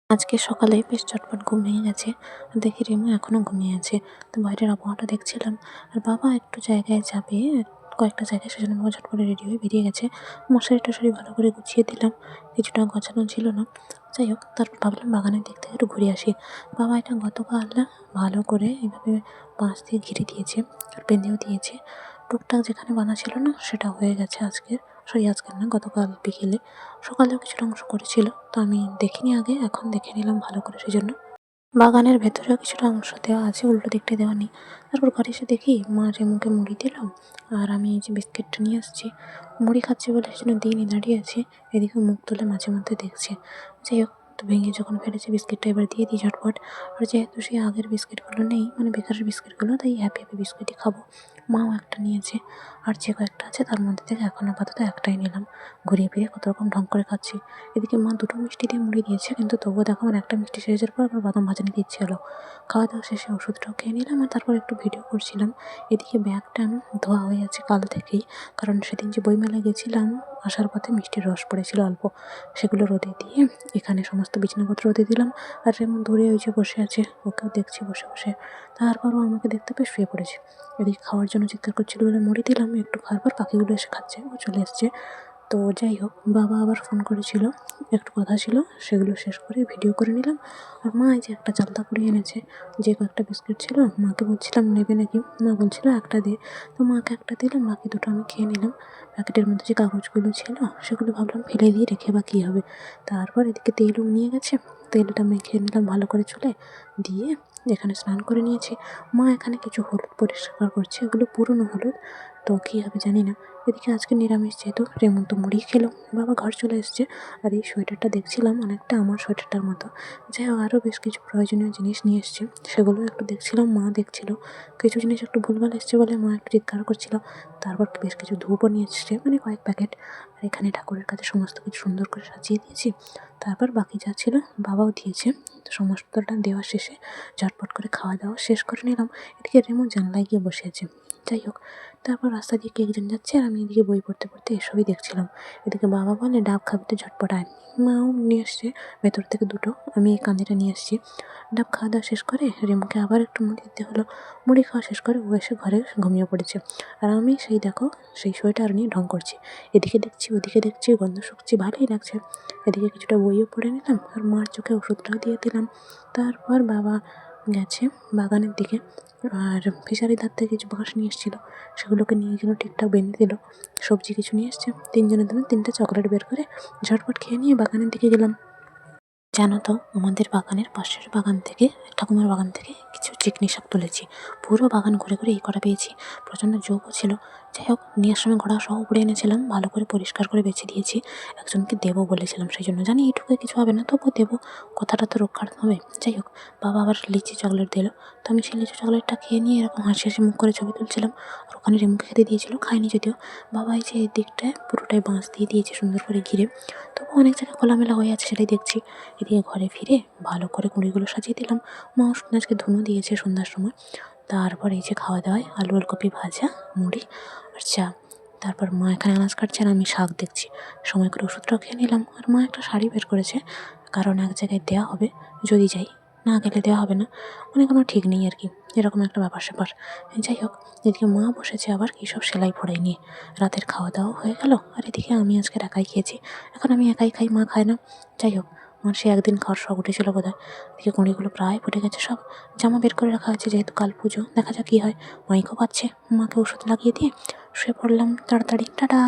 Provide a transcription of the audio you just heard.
আজকে সকালে বেশ চটপট ঘুম ভেঙে গেছে। দেখি রিমু এখনো ঘুমিয়ে আছে। তো বাইরের আবহাওয়াটা দেখছিলাম। আর বাবা একটু জায়গায় যাবে, কয়েকটা জায়গায়, সেজন্য বাবা ঝট করে রেডি হয়ে বেরিয়ে গেছে। মশারি-টশারি ভালো করে গুছিয়ে দিলাম। কিছুটা গোছানো ছিল না। যাই হোক, তারপর ভাবলাম বাগানের দিক থেকে একটু ঘুরে আসি। বাবা এটা গতকাল ভালো করে এভাবে বাঁশ দিয়ে ঘিরে দিয়েছে আর বেঁধেও দিয়েছে। টুকটাক যেখানে বাঁধা ছিল না সেটা হয়ে গেছে আজকের না, গতকাল বিকেলে। সকালেও কিছুটা অংশ করেছিল, তো আমি দেখিনি আগে, এখন দেখে নিলাম ভালো করে। সেজন্য বাগানের ভেতরেও কিছুটা অংশ দেওয়া আছে, উল্টো দিকটা দেওয়া নেই। তারপর ঘরে এসে দেখি মা রেমুকে মুড়ি দিলাম, আর আমি এই যে বিস্কিটটা নিয়ে আসছি, মুড়ি খাচ্ছি বলে সেজন্য দিইনি, দাঁড়িয়ে আছি। এদিকে মুখ তুলে মাঝে মধ্যে দেখছে। যাই হোক, তো ভেঙে যখন ফেলেছে বিস্কিটটা এবার দিয়ে দিই ঝটপট। আর যেহেতু সেই আগের বিস্কিটগুলো নেই, মানে বেকারের বিস্কিটগুলো, তাই হ্যাপি হ্যাপি বিস্কিটই খাবো। মাও একটা নিয়েছে, আর যে কয়েকটা আছে তার মধ্যে থেকে এখন আপাতত একটাই নিলাম। ঘুরিয়ে ফিরিয়ে কত রকম ঢং করে খাচ্ছি। এদিকে মা দুটো মিষ্টি দিয়ে মুড়ি দিয়েছে, কিন্তু তবুও দেখো আমার একটা মিষ্টি শেষ হওয়ার পর আবার বাদাম ভাজা নিতে ইচ্ছে হলো। খাওয়া দাওয়া শেষে ওষুধটাও খেয়ে নিলাম, আর তারপর একটু ভিডিও করছিলাম। এদিকে ব্যাগটা ধোয়া হয়ে আছে কাল থেকেই, কারণ সেদিন যে বইমেলায় গেছিলাম, আসার পথে মিষ্টির রস পড়েছিল অল্প, সেগুলো রোদে দিয়ে এখানে সমস্ত বিছানাপত্র রোদে দিলাম। আর যেমন দূরে ওই যে বসে আছে, ওকেও দেখছি বসে বসে। তারপরও আমাকে দেখতে পেয়ে শুয়ে পড়েছে। এদিকে খাওয়ার জন্য চিৎকার করছিল বলে মুড়ি দিলাম, একটু খাওয়ার পর পাখিগুলো এসে খাচ্ছে, ও চলে এসছে। তো যাই হোক, বাবা আবার ফোন করেছিল, একটু কথা ছিল, সেগুলো শেষ করে ভিডিও করে নিলাম। আর মা এই যে একটা চালতা কুড়িয়ে এনেছে, যে কয়েকটা বিস্কিট ছিল মাকে বলছিলাম নেবে নাকি, মা বলছিল একটা দে। তো মাকে একটা দিলাম, বাকি দুটো আমি খেয়ে নিলাম। প্যাকেটের মধ্যে যে কাগজগুলো ছিল সেগুলো ভাবলাম ফেলে দিয়ে রেখে বা কী হবে। তারপর এদিকে তেলও নিয়ে গেছে, তেলটা মেখে নিলাম ভালো করে চুলে দিয়ে। এখানে স্নান করে নিয়েছি। মা এখানে কিছু হলুদ পরিষ্কার করছে, এগুলো পুরনো হলুদ, তো কী হবে জানি না। এদিকে আজকে নিরামিষ, যেহেতু রেমন তো মুড়ি খেলো। বাবা ঘর চলে এসছে। আর এই সোয়েটারটা দেখছিলাম, অনেকটা আমার সোয়েটারটার মতো। যাই হোক, আরও বেশ কিছু প্রয়োজনীয় জিনিস নিয়ে এসছে, সেগুলো একটু দেখছিলাম, মা দেখছিল। কিছু জিনিস একটু ভুলভাল এসছে বলে মা একটু চিৎকার করছিল। তারপর বেশ কিছু ধূপও নিয়ে এসছে, মানে কয়েক প্যাকেট। আর এখানে ঠাকুরের কাছে সমস্ত কিছু সুন্দর করে সাজিয়ে দিয়েছি। তারপর বাকি যা ছিল বাবাও দিয়েছে। তো সমস্তটা দেওয়া শেষে ঝটপট করে খাওয়া দাওয়া শেষ করে নিলাম। এদিকে রেমো জানলায় গিয়ে বসে আছে। যাই হোক, তারপর রাস্তা দিয়ে কে একজন যাচ্ছে, আর আমি এদিকে বই পড়তে পড়তে এসবই দেখছিলাম। এদিকে বাবা বলে ডাব খাবি তো ঝটপট আয়। মাও নিয়ে আসছে ভেতর থেকে দুটো, আমি এই কাঁদিটা নিয়ে আসছি। ডাব খাওয়া দাওয়া শেষ করে রেমুকে আবার একটু মুড়ি দিতে হলো। মুড়ি খাওয়া শেষ করে ও এসে ঘরে ঘুমিয়ে পড়েছে। আর আমি সেই দেখো, সেই সোয়েটার নিয়ে ঢং করছি। এদিকে দেখছি ওদিকে দেখছি, গন্ধ শুকছি, ভালোই লাগছে। এদিকে কিছুটা বইও পড়ে নিলাম, আর মার চোখে ওষুধটাও দিয়ে দিলাম। তারপর বাবা গেছে বাগানের দিকে, আর ফিশারির ধার থেকে কিছু বাঁশ নিয়ে এসেছিলো, সেগুলোকে নিয়ে গেল, ঠিকঠাক বেঁধে দিল। সবজি কিছু নিয়ে এসছে, তিনজনের জন্য তিনটে চকলেট বের করে ঝটপট খেয়ে নিয়ে বাগানের দিকে গেলাম। জানো তো, আমাদের বাগানের পাশের বাগান থেকে, ঠাকুমার বাগান থেকে কিছু চিকনি শাক তুলেছি। পুরো বাগান ঘুরে ঘুরে এই কটা পেয়েছি। প্রচণ্ড ঝোঁকও ছিল। যাই হোক, নেওয়ার সময় ঘোড়া সহ উপরে এনেছিলাম, ভালো করে পরিষ্কার করে বেছে দিয়েছি। একজনকে দেবো বলেছিলাম, সেই জন্য জানি এইটুকু কিছু হবে না, তবুও দেবো, কথাটা তো রক্ষার্থ হবে। যাই হোক, বাবা আবার লিচি চকলেট দিল, তো আমি সেই লিচি চকলেটটা খেয়ে নিয়ে এরকম হাসি হাসি মুখ করে ছবি তুলছিলাম। আর ওখানে রেমুকে খেতে দিয়েছিল, খাইনি যদিও। বাবা এই যে এই দিকটায় পুরোটাই বাঁশ দিয়ে দিয়েছে সুন্দর করে ঘিরে, তবু অনেক জায়গায় খোলামেলা হয়ে আছে, সেটাই দেখছি। এদিকে ঘরে ফিরে ভালো করে কুঁড়িগুলো সাজিয়ে দিলাম। মাও আজকে ধুনো দিয়েছে সন্ধ্যার সময়। তারপর এই যে খাওয়া দাওয়ায় আলু ওলকপি ভাজা, মুড়ি আর চা। তারপর মা এখানে আনাজ কাটছে, আর আমি শাক দেখছি। সময় করে ওষুধটাও খেয়ে নিলাম। আর মা একটা শাড়ি বের করেছে, কারণ এক জায়গায় দেওয়া হবে, যদি যাই, না গেলে দেওয়া হবে না, মানে কোনো ঠিক নেই আর কি, এরকম একটা ব্যাপার স্যাপার। যাই হোক, এদিকে মা বসেছে আবার কী সব সেলাই ফোড়াই নিয়ে। রাতের খাওয়া দাওয়া হয়ে গেল, আর এদিকে আমি আজকে একাই খেয়েছি। এখন আমি একাই খাই, মা খায় না। যাই হোক, আমার সে একদিন খাওয়ার শখ উঠেছিল বোধ হয়। এদিকে কুঁড়িগুলো প্রায় ফুটে গেছে সব। জামা বের করে রাখা হয়েছে, যেহেতু কাল পুজো, দেখা যাক কী হয়। মাইকও পাচ্ছে। মাকে ওষুধ লাগিয়ে দিয়ে শুয়ে পড়লাম তাড়াতাড়ি। টাটা।